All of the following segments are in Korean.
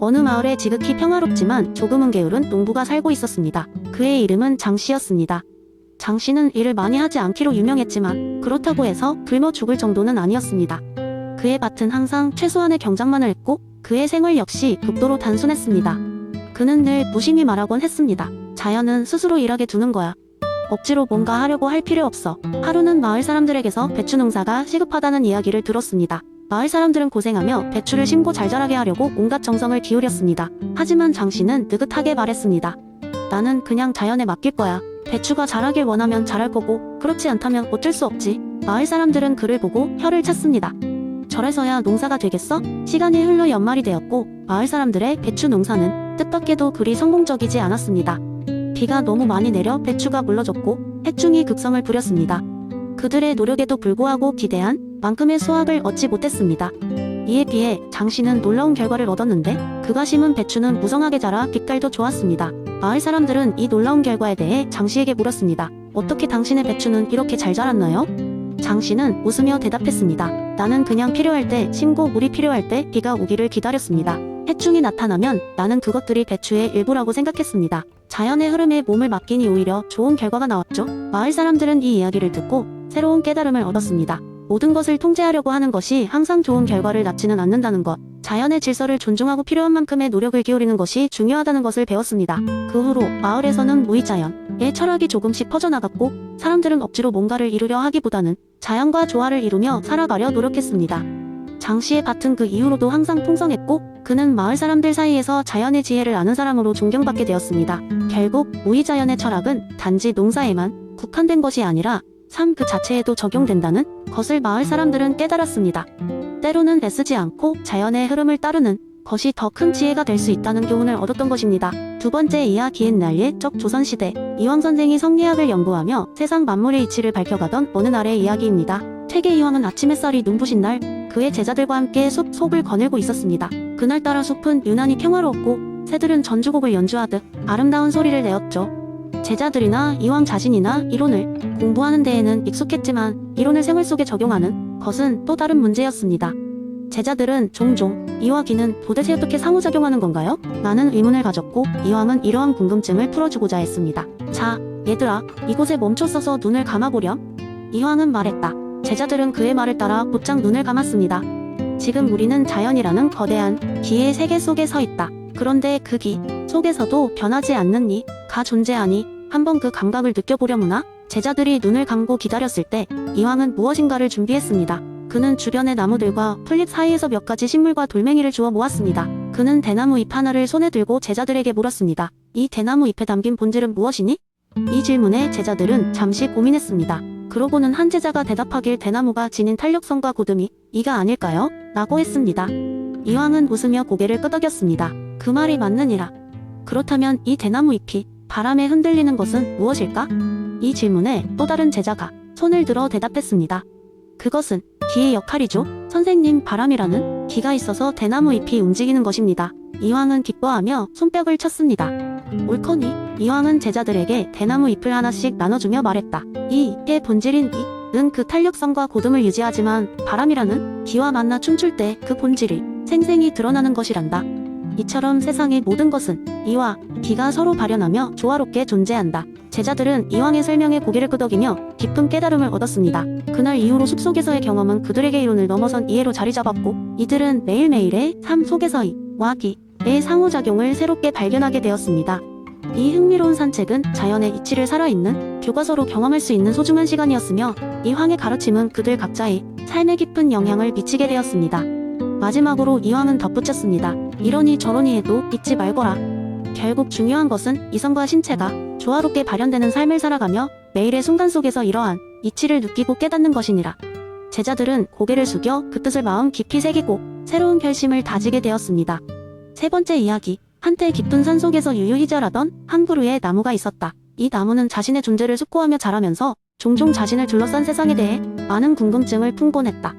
어느 마을에 지극히 평화롭지만 조금은 게으른 농부가 살고 있었습니다. 그의 이름은 장씨였습니다. 장씨는 일을 많이 하지 않기로 유명했지만 그렇다고 해서 굶어 죽을 정도는 아니었습니다. 그의 밭은 항상 최소한의 경작만을 했고 그의 생활 역시 극도로 단순했습니다. 그는 늘 무심히 말하곤 했습니다. 자연은 스스로 일하게 두는 거야. 억지로 뭔가 하려고 할 필요 없어. 하루는 마을 사람들에게서 배추 농사가 시급하다는 이야기를 들었습니다. 마을 사람들은 고생하며 배추를 심고 잘 자라게 하려고 온갖 정성을 기울였습니다. 하지만 장씨는 느긋하게 말했습니다. 나는 그냥 자연에 맡길 거야. 배추가 자라길 원하면 자랄 거고 그렇지 않다면 어쩔 수 없지. 마을 사람들은 그를 보고 혀를 찼습니다. 저래서야 농사가 되겠어? 시간이 흘러 연말이 되었고 마을 사람들의 배추 농사는 뜻밖에도 그리 성공적이지 않았습니다. 비가 너무 많이 내려 배추가 물러졌고 해충이 극성을 부렸습니다. 그들의 노력에도 불구하고 기대한 만큼의 수확을 얻지 못했습니다. 이에 비해 장씨는 놀라운 결과를 얻었는데 그가 심은 배추는 무성하게 자라 빛깔도 좋았습니다. 마을 사람들은 이 놀라운 결과에 대해 장씨에게 물었습니다. 어떻게 당신의 배추는 이렇게 잘 자랐나요? 장씨는 웃으며 대답했습니다. 나는 그냥 필요할 때 심고 물이 필요할 때 비가 오기를 기다렸습니다. 해충이 나타나면 나는 그것들이 배추의 일부라고 생각했습니다. 자연의 흐름에 몸을 맡기니 오히려 좋은 결과가 나왔죠. 마을 사람들은 이 이야기를 듣고 새로운 깨달음을 얻었습니다. 모든 것을 통제하려고 하는 것이 항상 좋은 결과를 낳지는 않는다는 것, 자연의 질서를 존중하고 필요한 만큼의 노력을 기울이는 것이 중요하다는 것을 배웠습니다. 그 후로 마을에서는 무의자연의 철학이 조금씩 퍼져나갔고 사람들은 억지로 뭔가를 이루려 하기보다는 자연과 조화를 이루며 살아가려 노력했습니다. 장씨의 밭은 그 이후로도 항상 풍성했고 그는 마을 사람들 사이에서 자연의 지혜를 아는 사람으로 존경받게 되었습니다. 결국 무의자연의 철학은 단지 농사에만 국한된 것이 아니라 삶 그 자체에도 적용된다는 것을 마을 사람들은 깨달았습니다. 때로는 애쓰지 않고 자연의 흐름을 따르는 것이 더 큰 지혜가 될 수 있다는 교훈을 얻었던 것입니다. 두 번째 이야기인 날예적 조선시대 이황 선생이 성리학을 연구하며 세상 만물의 이치를 밝혀가던 어느 날의 이야기입니다. 퇴계 이황은 아침 햇살이 눈부신 날 그의 제자들과 함께 숲 속을 거닐고 있었습니다. 그날따라 숲은 유난히 평화로웠고 새들은 전주곡을 연주하듯 아름다운 소리를 내었죠. 제자들이나 이황 자신이나 이론을 공부하는 데에는 익숙했지만 이론을 생활 속에 적용하는 것은 또 다른 문제였습니다. 제자들은 종종 이와 기는 도대체 어떻게 상호작용하는 건가요? 라는 의문을 가졌고 이황은 이러한 궁금증을 풀어주고자 했습니다. 자, 얘들아, 이곳에 멈춰서서 눈을 감아보렴. 이황은 말했다. 제자들은 그의 말을 따라 곧장 눈을 감았습니다. 지금 우리는 자연이라는 거대한 기의 세계 속에 서 있다. 그런데 그 기 속에서도 변하지 않는 이가 존재하니 한번 그 감각을 느껴보려무나? 제자들이 눈을 감고 기다렸을 때 이황은 무엇인가를 준비했습니다. 그는 주변의 나무들과 풀잎 사이에서 몇 가지 식물과 돌멩이를 주워 모았습니다. 그는 대나무 잎 하나를 손에 들고 제자들에게 물었습니다. 이 대나무 잎에 담긴 본질은 무엇이니? 이 질문에 제자들은 잠시 고민했습니다. 그러고는 한 제자가 대답하길 대나무가 지닌 탄력성과 고듬이 이가 아닐까요? 라고 했습니다. 이황은 웃으며 고개를 끄덕였습니다. 그 말이 맞느니라. 그렇다면 이 대나무 잎이 바람에 흔들리는 것은 무엇일까? 이 질문에 또 다른 제자가 손을 들어 대답했습니다. 그것은 기의 역할이죠. 선생님, 바람이라는 기가 있어서 대나무 잎이 움직이는 것입니다. 이황은 기뻐하며 손뼉을 쳤습니다. 옳거니? 이황은 제자들에게 대나무 잎을 하나씩 나눠주며 말했다. 이 잎의 본질인 이는 그 탄력성과 고듬을 유지하지만 바람이라는 기와 만나 춤출 때 그 본질이 생생히 드러나는 것이란다. 이처럼 세상의 모든 것은 이와 기가 서로 발현하며 조화롭게 존재한다. 제자들은 이황의 설명에 고개를 끄덕이며 깊은 깨달음을 얻었습니다. 그날 이후로 숲속에서의 경험은 그들에게 이론을 넘어선 이해로 자리 잡았고 이들은 매일매일의 삶 속에서 이와 기의 상호작용을 새롭게 발견하게 되었습니다. 이 흥미로운 산책은 자연의 이치를 살아있는 교과서로 경험할 수 있는 소중한 시간이었으며 이황의 가르침은 그들 각자의 삶에 깊은 영향을 미치게 되었습니다. 마지막으로 이황은 덧붙였습니다. 이러니 저러니 해도 잊지 말거라. 결국 중요한 것은 이성과 신체가 조화롭게 발현되는 삶을 살아가며 매일의 순간 속에서 이러한 이치를 느끼고 깨닫는 것이니라. 제자들은 고개를 숙여 그 뜻을 마음 깊이 새기고 새로운 결심을 다지게 되었습니다. 세 번째 이야기. 한때 깊은 산 속에서 유유히 자라던 한 그루의 나무가 있었다. 이 나무는 자신의 존재를 숙고하며 자라면서 종종 자신을 둘러싼 세상에 대해 많은 궁금증을 품곤 했다.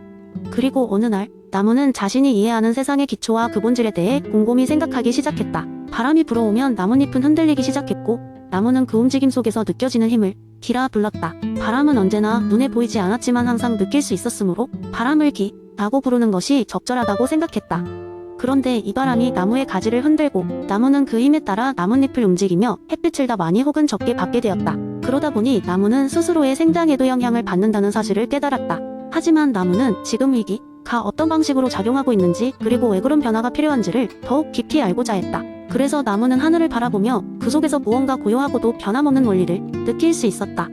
그리고 어느 날 나무는 자신이 이해하는 세상의 기초와 그 본질에 대해 곰곰이 생각하기 시작했다. 바람이 불어오면 나뭇잎은 흔들리기 시작했고 나무는 그 움직임 속에서 느껴지는 힘을 기라 불렀다. 바람은 언제나 눈에 보이지 않았지만 항상 느낄 수 있었으므로 바람을 기라고 부르는 것이 적절하다고 생각했다. 그런데 이 바람이 나무의 가지를 흔들고 나무는 그 힘에 따라 나뭇잎을 움직이며 햇빛을 더 많이 혹은 적게 받게 되었다. 그러다 보니 나무는 스스로의 생장에도 영향을 받는다는 사실을 깨달았다. 하지만 나무는 지금 위기가 어떤 방식으로 작용하고 있는지 그리고 왜 그런 변화가 필요한지를 더욱 깊이 알고자 했다. 그래서 나무는 하늘을 바라보며 그 속에서 무언가 고요하고도 변함없는 원리를 느낄 수 있었다.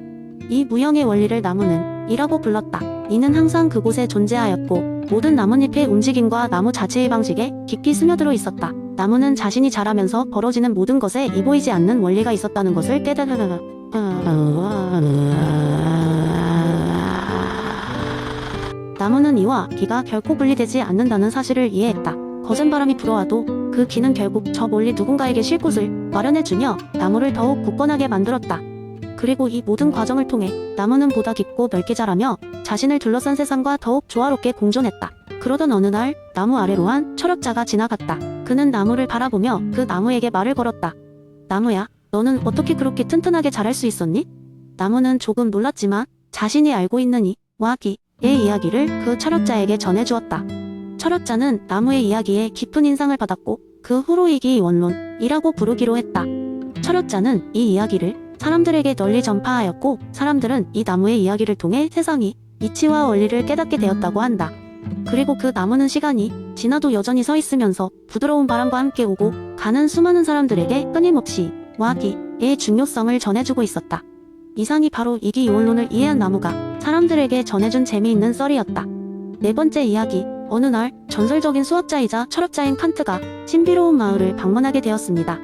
이 무형의 원리를 나무는 이라고 불렀다. 이는 항상 그곳에 존재하였고 모든 나뭇잎의 움직임과 나무 자체의 방식에 깊이 스며들어 있었다. 나무는 자신이 자라면서 벌어지는 모든 것에 이보이지 않는 원리가 있었다는 것을 깨달았다. 나무는 이와 기가 결코 분리되지 않는다는 사실을 이해했다. 거센 바람이 불어와도 그 기는 결국 저 멀리 누군가에게 쉴 곳을 마련해주며 나무를 더욱 굳건하게 만들었다. 그리고 이 모든 과정을 통해 나무는 보다 깊고 넓게 자라며 자신을 둘러싼 세상과 더욱 조화롭게 공존했다. 그러던 어느 날 나무 아래로 한 철학자가 지나갔다. 그는 나무를 바라보며 그 나무에게 말을 걸었다. 나무야, 너는 어떻게 그렇게 튼튼하게 자랄 수 있었니? 나무는 조금 놀랐지만 자신이 알고 있는 이와 기의 이야기를 그 철학자에게 전해주었다. 철학자는 나무의 이야기에 깊은 인상을 받았고 그 후로 이기 원론이라고 부르기로 했다. 철학자는 이 이야기를 사람들에게 널리 전파하였고 사람들은 이 나무의 이야기를 통해 세상이 이치와 원리를 깨닫게 되었다고 한다. 그리고 그 나무는 시간이 지나도 여전히 서 있으면서 부드러운 바람과 함께 오고 가는 수많은 사람들에게 끊임없이 와기의 중요성을 전해주고 있었다. 이상이 바로 이기이원론을 이해한 나무가 사람들에게 전해준 재미있는 썰이었다. 네 번째 이야기. 어느 날 전설적인 수학자이자 철학자인 칸트가 신비로운 마을을 방문하게 되었습니다.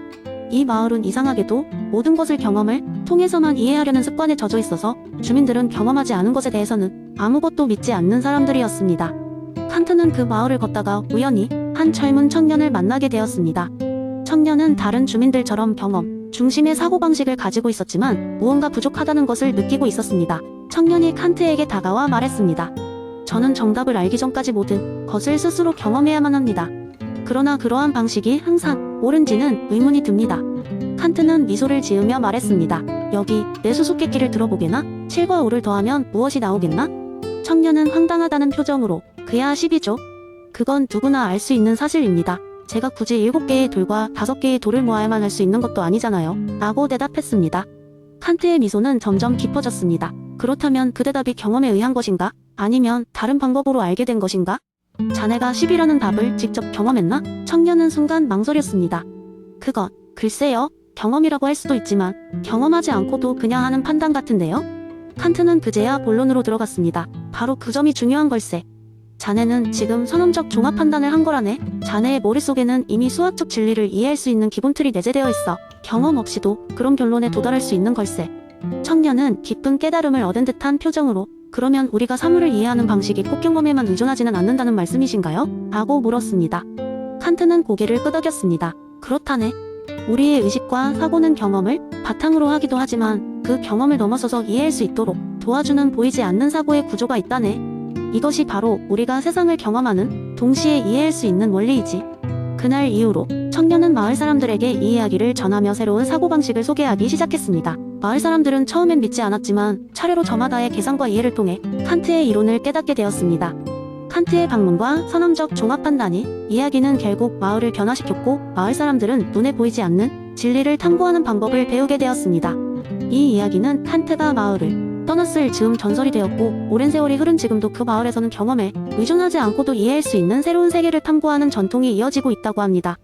이 마을은 이상하게도 모든 것을 경험을 통해서만 이해하려는 습관에 젖어 있어서 주민들은 경험하지 않은 것에 대해서는 아무것도 믿지 않는 사람들이었습니다. 칸트는 그 마을을 걷다가 우연히 한 젊은 청년을 만나게 되었습니다. 청년은 다른 주민들처럼 경험 중심의 사고방식을 가지고 있었지만 무언가 부족하다는 것을 느끼고 있었습니다. 청년이 칸트에게 다가와 말했습니다. 저는 정답을 알기 전까지 모든 것을 스스로 경험해야만 합니다. 그러나 그러한 방식이 항상 옳은지는 의문이 듭니다. 칸트는 미소를 지으며 말했습니다. 여기 내 수수께끼를 들어보게나? 7과 5를 더하면 무엇이 나오겠나? 청년은 황당하다는 표정으로 그야 10이죠. 그건 누구나 알 수 있는 사실입니다. 제가 굳이 7개의 돌과 5개의 돌을 모아야만 할 수 있는 것도 아니잖아요. 라고 대답했습니다. 칸트의 미소는 점점 깊어졌습니다. 그렇다면 그 대답이 경험에 의한 것인가? 아니면 다른 방법으로 알게 된 것인가? 자네가 10이라는 답을 직접 경험했나? 청년은 순간 망설였습니다. 그건 글쎄요. 경험이라고 할 수도 있지만 경험하지 않고도 그냥 하는 판단 같은데요? 칸트는 그제야 본론으로 들어갔습니다. 바로 그 점이 중요한 걸세. 자네는 지금 선언적 종합 판단을 한 거라네. 자네의 머릿속에는 이미 수학적 진리를 이해할 수 있는 기본 틀이 내재되어 있어. 경험 없이도 그런 결론에 도달할 수 있는 걸세. 청년은 깊은 깨달음을 얻은 듯한 표정으로 그러면 우리가 사물을 이해하는 방식이 꼭 경험에만 의존하지는 않는다는 말씀이신가요? 라고 물었습니다. 칸트는 고개를 끄덕였습니다. 그렇다네. 우리의 의식과 사고는 경험을 바탕으로 하기도 하지만 그 경험을 넘어서서 이해할 수 있도록 도와주는 보이지 않는 사고의 구조가 있다네. 이것이 바로 우리가 세상을 경험하는 동시에 이해할 수 있는 원리이지. 그날 이후로 청년은 마을 사람들에게 이 이야기를 전하며 새로운 사고방식을 소개하기 시작했습니다. 마을 사람들은 처음엔 믿지 않았지만 차례로 저마다의 계산과 이해를 통해 칸트의 이론을 깨닫게 되었습니다. 칸트의 방문과 선언적 종합 판단이 이야기는 결국 마을을 변화시켰고 마을 사람들은 눈에 보이지 않는 진리를 탐구하는 방법을 배우게 되었습니다. 이 이야기는 칸트가 마을을 떠났을 즈음 전설이 되었고 오랜 세월이 흐른 지금도 그 마을에서는 경험에 의존하지 않고도 이해할 수 있는 새로운 세계를 탐구하는 전통이 이어지고 있다고 합니다.